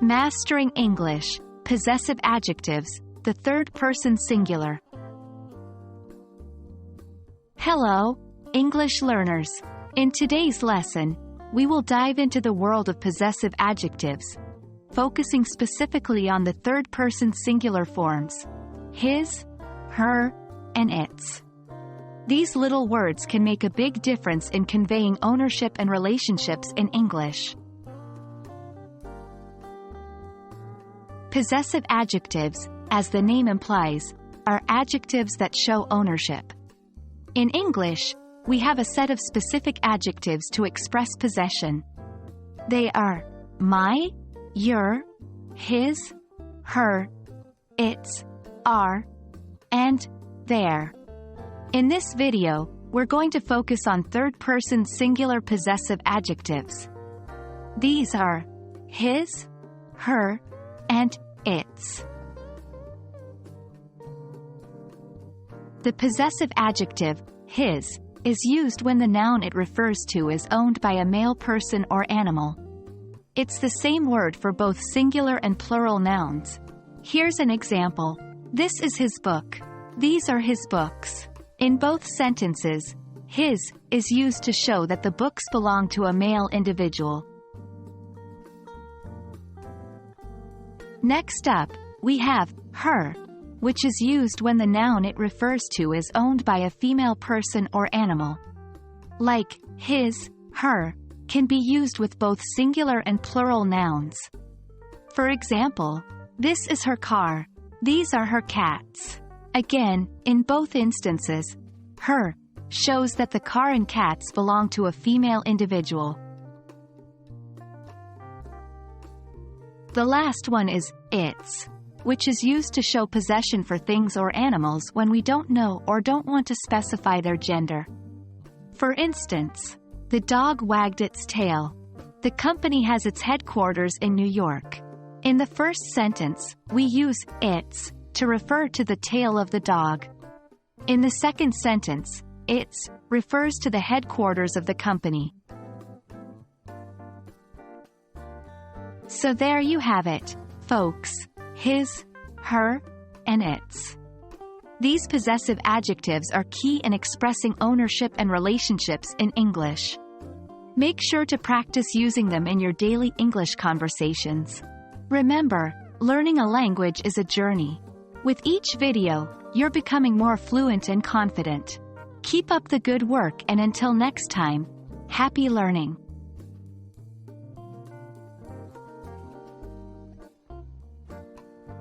Mastering English, Possessive Adjectives, the third person singular. Hello, English learners. In today's lesson, we will dive into the world of possessive adjectives, focusing specifically on the third person singular forms: his, her, and its. These little words can make a big difference in conveying ownership and relationships in English. Possessive adjectives, as the name implies, are adjectives that show ownership. In English, we have a set of specific adjectives to express possession. They are my, your, his, her, its, our, and their. In this video, we're going to focus on third-person singular possessive adjectives. These are his, her, and its. The possessive adjective, his, is used when the noun it refers to is owned by a male person or animal. It's the same word for both singular and plural nouns. Here's an example. This is his book. These are his books. In both sentences, his is used to show that the books belong to a male individual. Next up, we have her, which is used when the noun it refers to is owned by a female person or animal. Like his, her, can be used with both singular and plural nouns. For example, this is her car. These are her cats. Again, in both instances, her shows that the car and cats belong to a female individual. The last one is its, which is used to show possession for things or animals when we don't know or don't want to specify their gender. For instance, the dog wagged its tail. The company has its headquarters in New York. In the first sentence, we use its to refer to the tail of the dog. In the second sentence, its refers to the headquarters of the company. So there you have it, folks. His, her, and its. These possessive adjectives are key in expressing ownership and relationships in English. Make sure to practice using them in your daily English conversations. Remember, learning a language is a journey. With each video, you're becoming more fluent and confident. Keep up the good work, and until next time, happy learning.